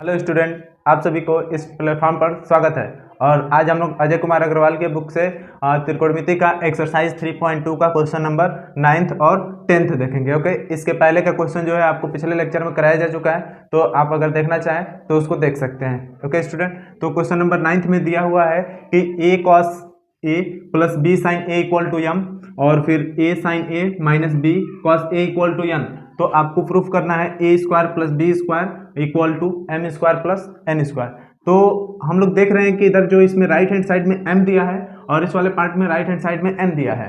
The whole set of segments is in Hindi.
हेलो स्टूडेंट, आप सभी को इस प्लेटफॉर्म पर स्वागत है। और आज हम लोग अजय कुमार अग्रवाल के बुक से त्रिकोणमिति का एक्सरसाइज 3.2 का क्वेश्चन नंबर 9th और 10th देखेंगे। ओके, इसके पहले का क्वेश्चन जो है आपको पिछले लेक्चर में कराया जा चुका है, तो आप अगर देखना चाहें तो उसको देख सकते हैं। ओके स्टूडेंट, तो क्वेश्चन नंबर 9th में दिया हुआ है कि a cos a plus B sine A equal to M और फिर a sine A minus B cos A equal to N. तो आपको प्रूफ करना है A square plus B square equal to M square plus N square. तो हम लोग देख रहे हैं कि इधर जो इसमें राइट हैंड साइड में m दिया है और इस वाले पार्ट में राइट हैंड साइड में n दिया है,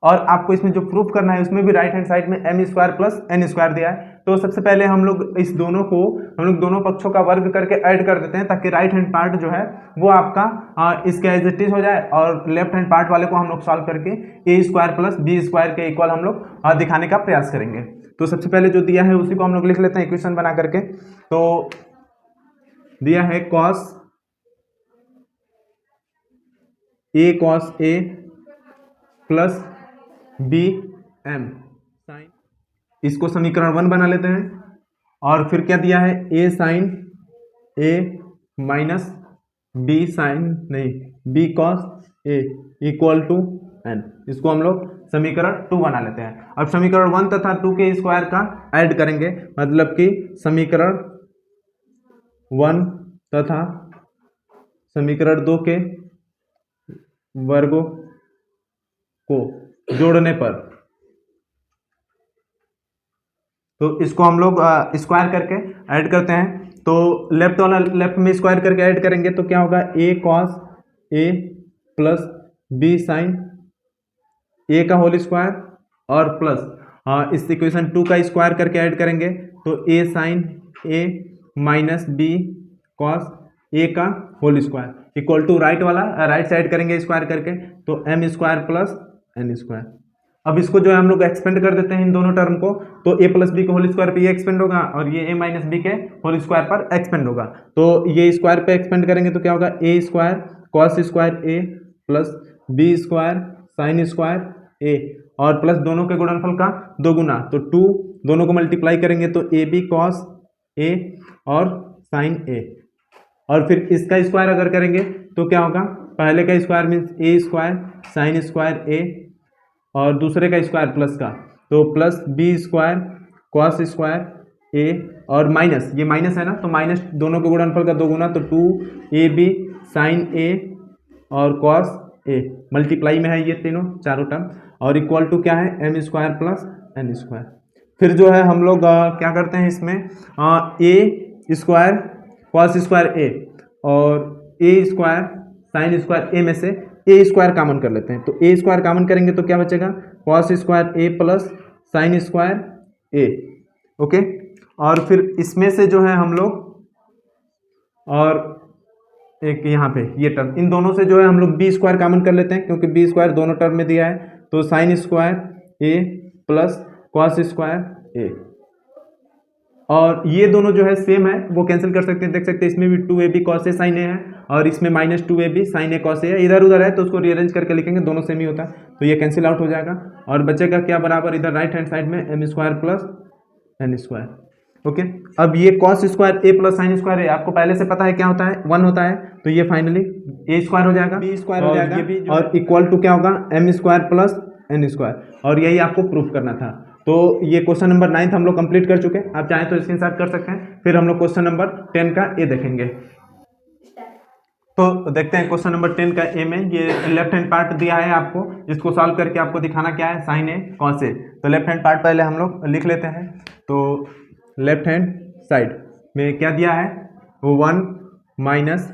और आपको इसमें जो प्रूफ करना है उसमें भी राइट हैंड साइड में m square plus N square दिया है। तो सबसे पहले हम लोग इस दोनों को दोनों पक्षों का वर्ग करके ऐड कर देते हैं, ताकि राइट हैंड पार्ट जो है वो आपका इसके एज इट इज हो जाए, और लेफ्ट हैंड पार्ट वाले को हम लोग सॉल्व करके ए स्क्वायर प्लस बी स्क्वायर के इक्वल हम लोग दिखाने का प्रयास करेंगे। तो सबसे पहले जो दिया है उसी को हम लोग लिख लेते हैं इक्वेशन बना करके। तो दिया है cos a plus b m sine, इसको समीकरण 1 बना लेते हैं। और फिर क्या दिया है a sine a minus b sine नहीं b cos a equal to n, इसको हम लोग समीकरण 2 बना लेते हैं। अब समीकरण 1 तथा 2 के स्क्वायर का ऐड करेंगे, मतलब कि समीकरण 1 तथा समीकरण 2 के वर्गों को जोड़ने पर, तो इसको हम लोग स्क्वायर करके ऐड करते हैं। तो लेफ्ट वाला लेफ्ट में स्क्वायर करके ऐड करेंगे तो क्या होगा a cos a plus b sine a का होल स्क्वायर, और प्लस इस इक्वेशन 2 का स्क्वायर करके ऐड करेंगे तो a sine a minus b cos a का whole square equal to right वाला राइट साइड करेंगे स्क्वायर करके तो m square plus n square. अब इसको जो है हम लोग एक्सपेंड कर देते हैं इन दोनों टर्म को, तो a प्लस बी के होल स्क्वायर पे ये एक्सपेंड होगा और ये a माइनस बी के होल स्क्वायर पर एक्सपेंड होगा। तो ये स्क्वायर पे एक्सपेंड करेंगे तो क्या होगा a square cos square a plus B square sine square a, और प्लस दोनों के गुणनफल का 2 गुना, तो 2 दोनों को मल्टीप्लाई करेंगे तो ए बी कॉस a और साइन a, और फिर इसका स्क्वायर अगर करेंगे तो क्या होगा पहले का square means a square sine square a और दूसरे का स्क्वायर प्लस का, तो plus B square cos square ए, और माइनस ये माइनस है ना, तो माइनस दोनों के गुणनफल का 2 गुना, तो 2ab साइन ए और कॉस ए, मल्टीप्लाई में है ये तीनों चारों टर्म, और इक्वल टू क्या है m square plus N square. फिर जो है हम लोग क्या करते हैं इसमें ए स्क्वायर कॉस स्क्वायर ए और a square sine square a में से ए स्क्वायर कॉमन कर लेते हैं, तो ए स्क्वायर कॉमन करेंगे तो क्या बचेगा कॉस स्क्वायर ए प्लस साइन स्क्वायर ए। ओके, और फिर इसमें से जो है हम लोग, और एक यहाँ पे ये टर्म, इन दोनों से जो है हम लोग बी स्क्वायर कॉमन कर लेते हैं, क्योंकि बी स्क्वायर दोनों टर्म में दिया है, तो साइन स्क्वायर ए प्लस कॉस स्क्वायर ए, और ये दोनों जो है सेम है वो कैंसिल कर सकते हैं, देख सकते हैं इसमें भी 2ab कॉस ए साइन ए है और इसमें minus 2ab sign A cos ए है, इधर उधर है तो उसको रीअरेंज करके लिखेंगे, दोनों सेम ही होता है, तो ये कैंसिल आउट हो जाएगा और बचेगा क्या बराबर इधर राइट हैंड साइड में m square plus N square. Okay, अब ये cos square A plus sine square a आपको पहले से पता है क्या होता है 1 होता है, तो ये फाइनली ए स्क्वायर हो जाएगा बी स्क्वायर हो जाएगा और इक्वल टू क्या होगा m square plus N square, और यही आपको प्रूफ करना था। तो ये क्वेश्चन नंबर 9 हम लोग कंप्लीट कर चुके हैं, आप चाहें तो स्क्रीनशॉट कर सकते हैं। फिर हम लोग क्वेश्चन नंबर 10 का ए देखेंगे। तो देखते हैं क्वेश्चन नंबर 10 का ए में ये लेफ्ट हैंड पार्ट दिया है आपको, जिसको सॉल्व करके आपको दिखाना क्या है साइन ए कॉस ए। तो लेफ्ट हैंड पार्ट पहले हम लोग लिख लेते हैं। तो लेफ्ट हैंड साइड में क्या दिया है वो 1 minus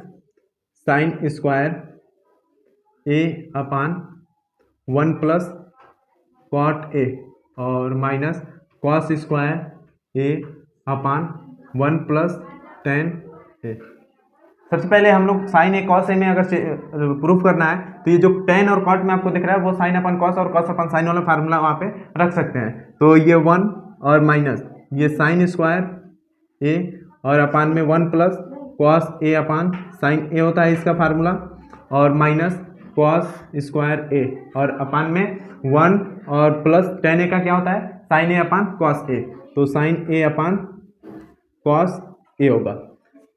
sine square a upon 1 plus cot a और minus cos square a upon 1 plus tan a. सबसे पहले हम लोग साइन ए कॉस ए में अगर प्रूफ करना है तो ये जो टेन और कॉट में आपको दिख रहा है वो साइन अपन कॉस और कॉस अपन साइन वाला फार्मूला वहाँ पे रख सकते हैं। तो ये 1 और माइनस ये साइन स्क्वायर ए और अपान में 1 प्लस कॉस ए अपान साइन ए होता है इसका फार्मूला, और माइनस कॉस स्क्वायर ए और अपान में 1 और प्लस टेन ए का क्या होता है साइन ए अपान कॉस ए, तो sign a upon cos A होगा।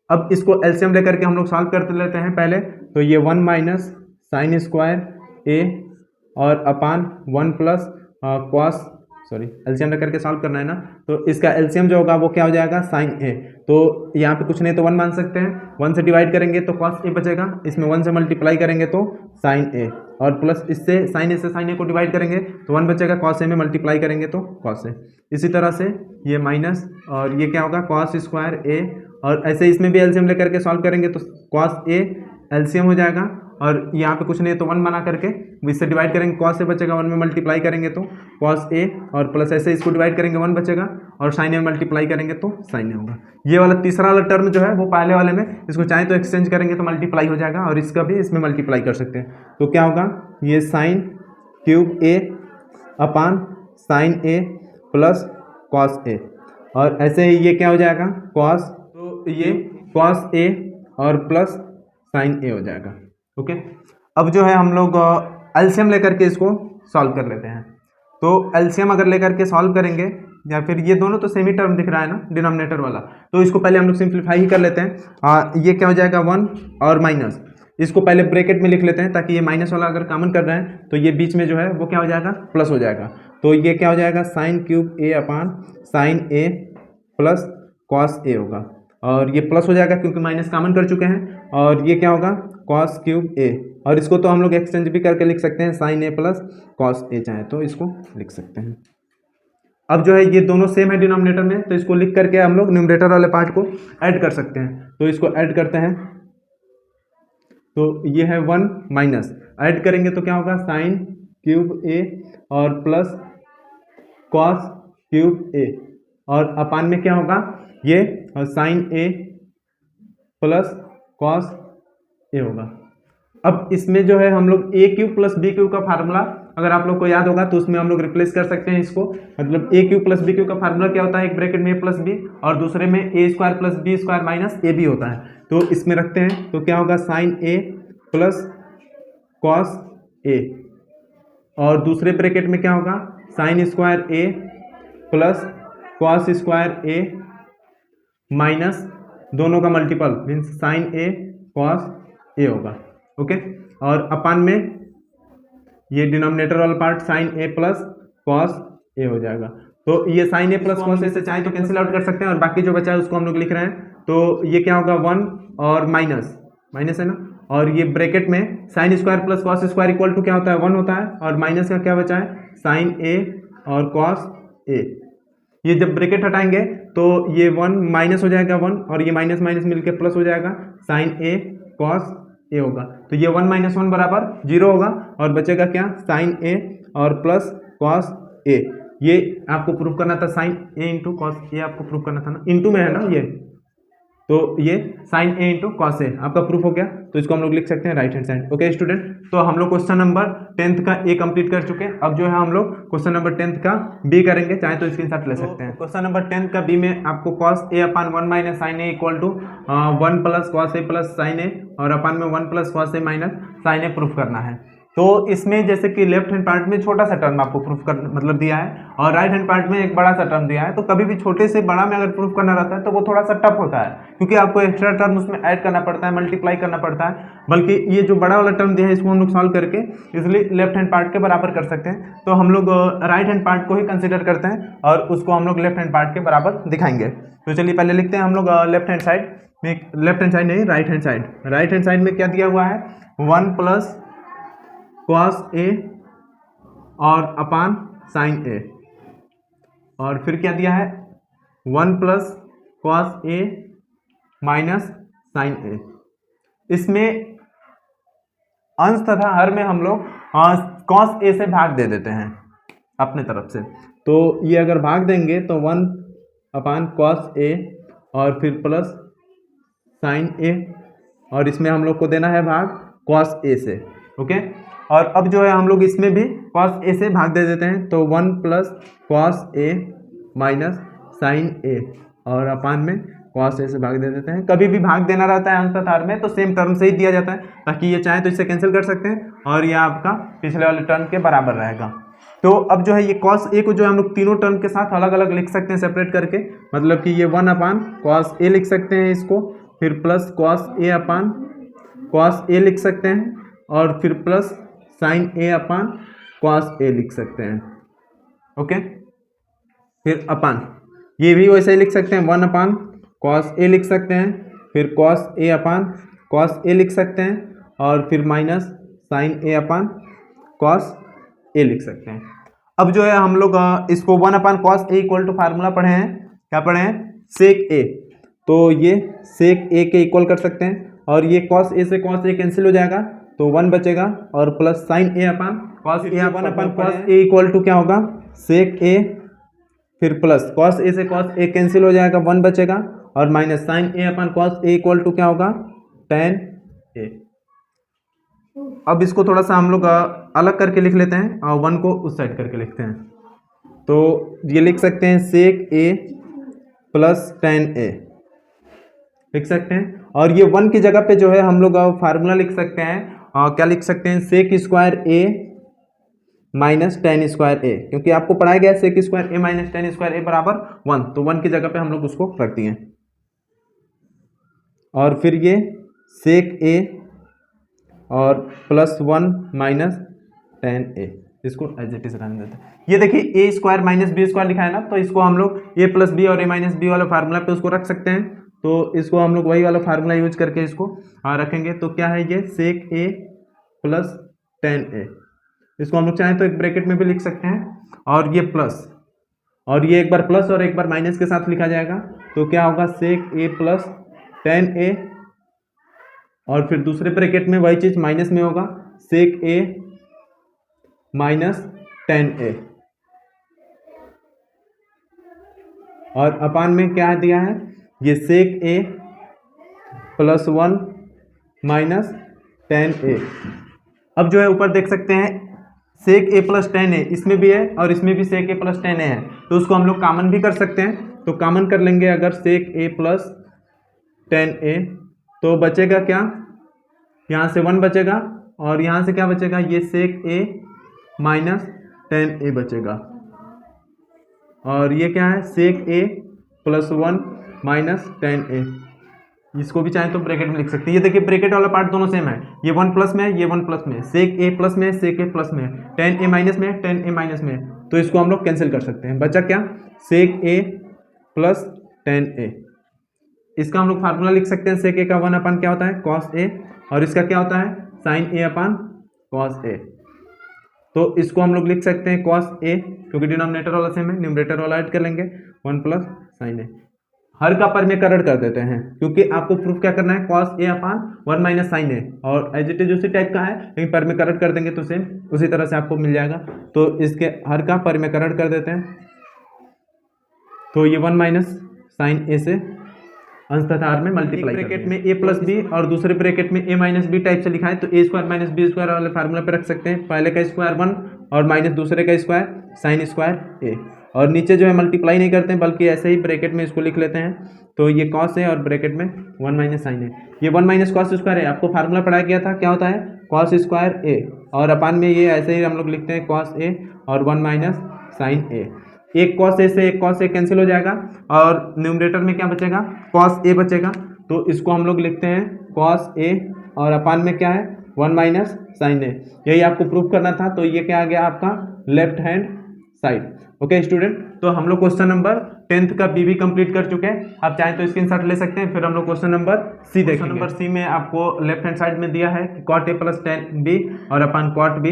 अब इसको एलसीएम लेकर के हम लोग सॉल्व करते लेते हैं पहले। तो ये 1 माइनस साइन स्क्वायर ए और अपान 1 प्लस कॉस, सॉरी एलसीएम लेकर के सॉल्व करना है ना, तो इसका एलसीएम जो होगा वो क्या हो जाएगा साइन ए। तो यहाँ पे कुछ नहीं तो 1 मान सकते हैं, 1 से डिवाइड करेंगे तो कॉस ए बचेगा, इसमें 1 से मल्टीप्लाई करेंगे तो साइन ए, और प्लस इससे साइन ए से साइन ए को डिवाइड करेंगे तो 1 बचेगा, कॉस ए में मल्टीप्लाई करेंगे तो कॉस ए। इसी तरह से ये माइनस और ये क्या होगा कॉस स्क्वायर ए, और ऐसे इसमें भी एलसीएम लेकर के सॉल्व करेंगे तो कॉस ए एलसीएम हो जाएगा, और यहाँ पे कुछ नहीं है तो 1 बना करके इससे डिवाइड करेंगे, कॉस ए बचेगा, 1 में मल्टीप्लाई करेंगे तो कॉस ए, और प्लस ऐसे इसको डिवाइड करेंगे 1 बचेगा, और साइन ए मल्टीप्लाई करेंगे तो साइन ए होगा। ये वाला तीसरा वाला टर्म जो है वो पहले वाले में, इसको चाहे तो एक्सचेंज करेंगे तो मल्टीप्लाई हो जाएगा, और इसका भी इसमें मल्टीप्लाई कर सकते हैं। तो क्या होगा ये sine cube A upon sign A plus cos A, और ऐसे ही ये क्या हो जाएगा कॉस, तो ये कॉस ए और प्लस साइन ए हो जाएगा। ओके, अब जो है हम लोग एलसीएम लेकर के इसको सॉल्व कर लेते हैं। तो एलसीएम अगर लेकर के सॉल्व करेंगे, या फिर ये दोनों तो सेम ही टर्म दिख रहा है ना डिनोमिनेटर वाला, तो इसको पहले हम लोग सिंप्लीफाई ही कर लेते हैं। ये क्या हो जाएगा 1 और माइनस, इसको पहले ब्रैकेट में लिख लेते हैं ताकि ये माइनस वाला अगर कॉमन कर रहे हैं तो ये बीच में जो है वो क्या हो जाएगा प्लस हो जाएगा। तो ये क्या हो जाएगा sine cube A upon sign A plus cos A होगा, और ये प्लस हो जाएगा क्योंकि माइनस कॉमन कर चुके हैं, और ये क्या होगा कॉस क्यूब ए, और इसको तो हम लोग एक्सचेंज भी करके लिख सकते हैं साइन ए प्लस कॉस ए, चाहे तो इसको लिख सकते हैं। अब जो है ये दोनों सेम है डिनोमिनेटर में, तो इसको लिख करके हम लोग न्यूमरेटर वाले पार्ट को ऐड कर सकते हैं। तो इसको ऐड करते हैं, तो ये है 1 माइनस, ऐड करेंगे तो क्या होगा साइन क्यूब ए और प्लस कॉस क्यूब ए, और अपान में क्या होगा ये sine A plus cos A होगा। अब इसमें जो है हम लोग ए क्यूब प्लस बी क्यूब का फार्मूला अगर आप लोग को याद होगा तो उसमें हम लोग रिप्लेस कर सकते हैं इसको, मतलब ए क्यूब प्लस बी क्यूब का फार्मूला क्या होता है, एक ब्रैकेट में ए प्लस बी और दूसरे में A square plus B square minus A B होता है। तो इसमें रखते हैं तो क्या होगा sine A plus cos A, और दूसरे ब्रैकेट में क्या होगा sine square A plus cos square A minus दोनों का multiple means sine A cos A होगा। ओके, और अपान में ये डिनोमिनेटर वाला part sine A plus cos A हो जाएगा। तो ये साइन ए प्लस कॉस ए से चाहे तो कैंसिल आउट कर सकते हैं, और बाकी जो बचा है उसको हम लोग लिख रहे हैं। तो ये क्या होगा 1 और माइनस माइनस है ना, और ये ब्रैकेट में sine square plus cos square equal to क्या होता है 1 होता है, और माइनस का क्या बचा है साइन ए और कॉस ए। ये जब ब्रैकेट हटाएंगे तो ये 1 माइनस हो जाएगा 1, और ये माइनस माइनस मिलके प्लस हो जाएगा साइन ए कॉस ए होगा। तो ये 1 माइनस 1 बराबर 0 होगा, और बचेगा क्या साइन ए और प्लस कॉस ए। ये आपको प्रूफ करना था sign A into cos A, आपको प्रूफ करना था ना, इंटू में है ना ये, तो ये sine A into cos A आपका प्रूफ हो गया। तो इसको हम लोग लिख सकते हैं right hand side. Okay student, तो हम लोग क्वेश्चन नंबर 10th का ए कंप्लीट कर चुके हैं। अब जो है हम लोग क्वेश्चन नंबर 10th का बी करेंगे, चाहे तो स्क्रीनशॉट ले सकते हैं। क्वेश्चन नंबर 10th का बी में आपको cos A upon 1 minus sine A equal to 1 plus cos A plus sine A, और अपान में 1 plus cos A minus sine A proof करना है। तो इसमें जैसे कि लेफ्ट हैंड पार्ट में छोटा सा टर्म आपको प्रूफ कर मतलब दिया है, और राइट हैंड पार्ट में एक बड़ा सा टर्म दिया है। तो कभी भी छोटे से बड़ा में अगर प्रूफ करना रहता है तो वो थोड़ा सा टफ होता है, क्योंकि आपको एक्स्ट्रा टर्म उसमें ऐड करना पड़ता है, मल्टीप्लाई करना पड़ता है। बल्कि ये जो बड़ा वाला टर्म दिया है इसको हम लोग सॉल्व करके इसलिए लेफ्ट हैंड पार्ट के बराबर कर सकते हैं। तो हम लोग राइट हैंड पार्ट को ही कंसिडर करते हैं, और उसको हम लोग लेफ्ट हैंड पार्ट के बराबर दिखाएंगे। तो चलिए पहले लिखते हैं हम लोग लेफ्ट हैंड साइड में, लेफ्ट हैंड साइड नहीं right hand side. Right hand side में क्या दिया हुआ है 1 प्लस कॉस ए और अपान साइन ए, और फिर क्या दिया है 1 plus cos A minus sine ए। इसमें अंश तथा हर में हम लोग कॉस ए से भाग दे देते हैं अपने तरफ से। तो ये अगर भाग देंगे तो 1 अपान कॉस ए और फिर प्लस साइन ए, और इसमें हम लोग को देना है भाग कॉस ए से। ओके, और अब जो है हम लोग इसमें भी कॉस ए से भाग दे देते हैं। तो 1 plus cos A minus sine A, और अपान में कॉस ए से भाग दे देते हैं। कभी भी भाग देना रहता है अंश तथा हर में तो सेम टर्म से ही दिया जाता है, ताकि ये चाहे तो इससे कैंसिल कर सकते हैं, और ये आपका पिछले वाले टर्म के बराबर रहेगा। तो अब जो है ये कॉस ए को जो हम लोग तीनों टर्म के साथ अलग अलग लिख सकते हैं सेपरेट करके, मतलब कि ये 1 अपान कॉस ए लिख सकते हैं इसको, फिर प्लस कॉस ए अपान कॉस ए लिख सकते हैं, और फिर plus sine a upon cos ए लिख सकते हैं। ओके, फिर अपान ये भी वैसे ही लिख सकते हैं, 1 अपान कॉस ए लिख सकते हैं, फिर कॉस ए अपान कॉस ए लिख सकते हैं, और फिर minus sine a upon cos ए लिख सकते हैं। अब जो है हम लोग इसको 1 upon cos A equal to formula पढ़े हैं, क्या पढ़े हैं, सेक ए, तो ये सेक ए के इक्वल कर सकते हैं, और ये कॉस ए से कॉस ए कैंसिल हो जाएगा तो 1 बचेगा, और plus sine a upon cos A upon cos A equal to क्या होगा, सेक ए, फिर प्लस कॉस ए से कॉस ए कैंसिल हो जाएगा, 1 बचेगा, और minus sine a upon cos A equal to क्या होगा, tan ए। अब इसको थोड़ा सा हम लोग अलग करके लिख लेते हैं, और 1 को उस साइड करके लिखते हैं, तो ये लिख सकते हैं सेक ए प्लस tan ए लिख सकते हैं, और ये 1 की जगह पे जो है हम लोग फार्मूला लिख सकते हैं, क्या लिख सकते हैं, sec square A minus tan square ए, क्योंकि आपको पढ़ाया गया sec square A minus tan square ए बराबर 1, तो 1 की जगह पे हम लोग उसको रख दिए, और फिर ये सेक ए और प्लस 1 माइनस tan ए, इसको एज इट इज रहने देते हैं। ये देखिए ए स्क्वायर माइनस बी स्क्वायर लिखा है ना, तो इसको हम लोग ए प्लस बी और ए माइनस बी वाला फार्मूला पे उसको रख सकते हैं, तो इसको हम लोग वही वाला फार्मूला यूज करके इसको रखेंगे, तो क्या है ये सेक ए प्लस tan ए, इसको हम लोग चाहें तो एक ब्रैकेट में भी लिख सकते हैं, और ये प्लस, और ये एक बार प्लस और एक बार माइनस के साथ लिखा जाएगा, तो क्या होगा सेक ए प्लस tan ए, और फिर दूसरे ब्रैकेट में वही चीज माइनस में होगा सेक ए माइनस tan ए, और अपान में क्या दिया है, ये सेक ए प्लस 1 माइनस tan ए। अब जो है ऊपर देख सकते हैं सेक ए प्लस tan ए, इसमें भी है और इसमें भी सेक ए प्लस tan ए है, तो उसको हम लोग कॉमन भी कर सकते हैं, तो कॉमन कर लेंगे अगर सेक ए प्लस tan ए, तो बचेगा क्या, यहाँ से 1 बचेगा, और यहाँ से क्या बचेगा, ये सेक ए माइनस tan ए बचेगा, और ये क्या है सेक ए प्लस 1 माइनस tan ए, इसको भी चाहें तो ब्रैकेट में लिख सकते हैं। ये देखिए ब्रैकेट वाला पार्ट दोनों सेम है, ये 1 प्लस में है, ये 1 प्लस में है, सेक ए प्लस में है, सेक ए प्लस में है, tan ए माइनस में है, tan ए माइनस में है, तो इसको हम लोग कैंसिल कर सकते हैं, बचा क्या, सेक ए प्लस tan ए। इसका हम लोग फार्मूला लिख सकते हैं, सेक ए का 1 अपान क्या होता है, कॉस ए, और इसका क्या होता है, साइन ए अपान कॉस ए, तो इसको हम लोग लिख सकते हैं कॉस ए, क्योंकि डिनोमिनेटर वाला सेम है, न्यूमरेटर वाला ऐड कर लेंगे 1 प्लस साइन ए, हर का परमेकरण कर देते हैं, क्योंकि आपको प्रूफ क्या करना है, cos A upon 1 minus sine A, और एज इट इज उसी टाइप का है, लेकिन परमेकरण कर देंगे तो सेम उसी तरह से आपको मिल जाएगा, तो इसके हर का परमेकरण कर देते हैं, तो ये 1 माइनस साइन ए से अंशतः में मल्टीप्लाई ब्रैकेट में ए प्लस बी और दूसरे ब्रैकेट में ए माइनस बी टाइप से लिखा है, तो ए स्क्वायर माइनस बी स्क्वायर वाले फार्मूला पे रख सकते हैं, पहले का स्क्वायर 1 और माइनस दूसरे का स्क्वायर साइन स्क्वायर ए, और नीचे जो है मल्टीप्लाई नहीं करते हैं बल्कि ऐसे ही ब्रैकेट में इसको लिख लेते हैं, तो ये कॉस है और ब्रैकेट में 1 माइनस साइन है, ये 1 माइनस कॉस स्क्वायर है, आपको फार्मूला पढ़ाया गया था, क्या होता है कॉस स्क्वायर ए, और अपान में ये ऐसे ही हम लोग लिखते हैं कॉस ए और 1 माइनस साइन ए, एक कॉस ए से एक कॉस ए कैंसिल हो जाएगा, और न्यूमरेटर में क्या बचेगा, कॉस ए बचेगा, तो इसको हम लोग लिखते हैं कॉस ए, और अपान में क्या है 1 माइनस साइन ए, यही आपको प्रूफ करना था, तो ये क्या आ गया आपका left hand side. Okay student, तो हम लोग क्वेश्चन नंबर 10th का बी भी कंप्लीट कर चुके हैं, आप चाहें तो स्क्रीनशॉट ले सकते हैं, फिर हम लोग क्वेश्चन नंबर सी देखेंगे। क्वेश्चन नंबर सी में आपको लेफ्ट हैंड साइड में दिया है cot a plus tan b और upon cot b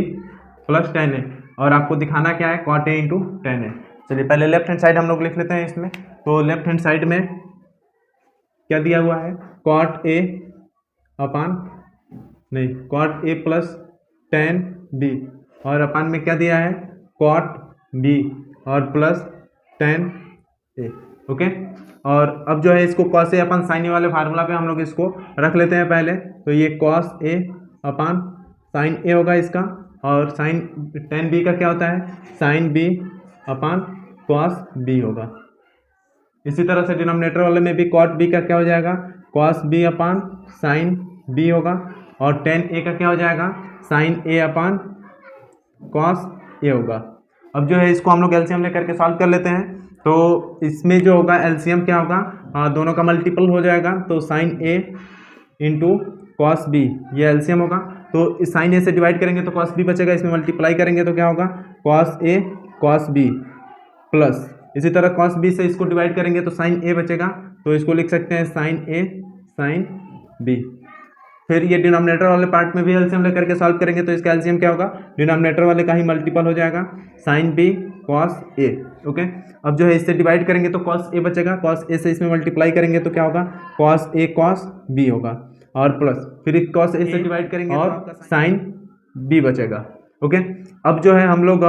plus tan a, और आपको दिखाना क्या है cot a into tan a. चलिए पहले लेफ्ट हैंड साइड हम लोग लिख लेते हैं इसमें, तो लेफ्ट हैंड साइड में क्या दिया हुआ है, कॉट ए अपान नहीं cot a plus tan b, और अपान में क्या दिया है कॉट बी और प्लस tan ए। ओके, और अब जो है इसको कॉस ए अपान साइन ए वाले फार्मूला पे हम लोग इसको रख लेते हैं पहले, तो ये कॉस ए अपान साइन ए होगा इसका, और साइन tan बी का क्या होता है sine b upon cos b होगा। इसी तरह से डिनोमिनेटर वाले में भी कॉट बी का क्या हो जाएगा cos b upon sine b होगा, और tan ए का क्या हो जाएगा sign a upon cos A होगा। अब जो है इसको हम लोग एलसीएम लेकर के सॉल्व कर लेते हैं, तो इसमें जो होगा एलसीएम क्या होगा दोनों का मल्टीपल हो जाएगा, तो साइन ए इंटू कॉस बी, ये एलसीएम होगा। तो साइन ए से डिवाइड करेंगे तो कॉस बी बचेगा, इसमें मल्टीप्लाई करेंगे तो क्या होगा, cos A cos B plus, इसी तरह कॉस बी से इसको डिवाइड करेंगे तो साइन ए बचेगा, तो इसको लिख सकते हैं साइन ए साइन बी। फिर ये डिनोमिनेटर वाले पार्ट में भी एलसीएम लेकर के सॉल्व करेंगे तो इसका एलसीएम क्या होगा, डिनोमिनेटर वाले का ही मल्टीपल हो जाएगा, साइन बी कॉस ए। ओके, अब जो है इससे डिवाइड करेंगे तो कॉस ए बचेगा, कॉस ए से इसमें मल्टीप्लाई करेंगे तो क्या होगा, कॉस ए कॉस बी होगा, और प्लस फिर कॉस ए से डिवाइड करेंगे और साइन बी बचेगा। ओके, अब जो है हम लोग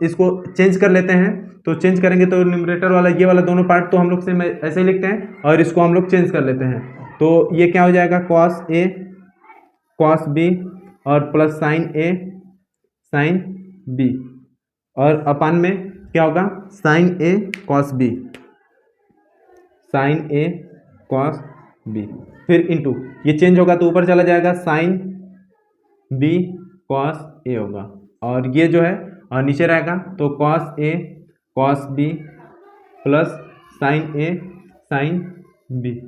इसको चेंज कर लेते हैं, तो चेंज करेंगे तो न्यूमरेटर वाला ये वाला दोनों पार्ट तो हम लोग से ऐसे ही लिखते हैं, और इसको हम लोग चेंज कर लेते हैं, तो ये क्या हो जाएगा, कॉस ए कॉस बी और प्लस साइन ए साइन बी, और अपन में क्या होगा, sine A cos B sine A cos B, फिर इंटू ये चेंज होगा तो ऊपर चला जाएगा, साइन बी कॉस ए होगा, और ये जो है नीचे रहेगा तो cos A cos B plus sine A sine B.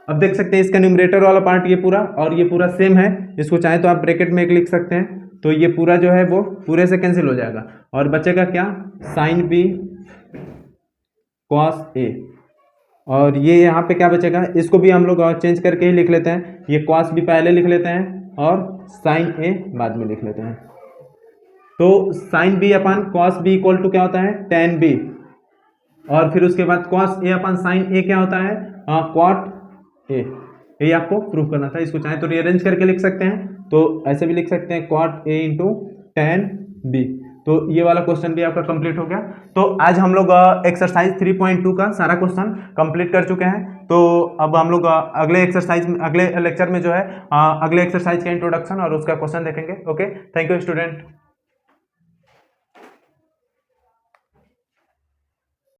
अब देख सकते हैं इसका न्यूमरेटर वाला पार्ट ये पूरा और ये पूरा सेम है, इसको चाहे तो आप ब्रैकेट में एक लिख सकते हैं, तो ये पूरा जो है वो पूरे से कैंसिल हो जाएगा और बचेगा क्या, साइन बी कॉस ए, और ये यहाँ पे क्या बचेगा, इसको भी हम लोग चेंज करके ही लिख लेते हैं, ये कॉस बी पहले लिख लेते हैं और साइन ए बाद में लिख लेते हैं, तो sine b upon cos b equal to क्या होता है, टेन बी, और फिर उसके बाद कॉस ए अपन साइन ए क्या होता है, कॉट ए। ये आपको प्रूव करना था, इसको चाहे तो रीअरेंज करके लिख सकते हैं, तो ऐसे भी लिख सकते हैं cot a into tan b. तो ये वाला क्वेश्चन भी आपका कंप्लीट हो गया। तो आज हम लोग एक्सरसाइज 3.2 का सारा क्वेश्चन कंप्लीट कर चुके हैं। तो अब हम लोग अगले एक्सरसाइज में, अगले लेक्चर में जो है अगले एक्सरसाइज का इंट्रोडक्शन और उसका क्वेश्चन देखेंगे। Okay, thank you student.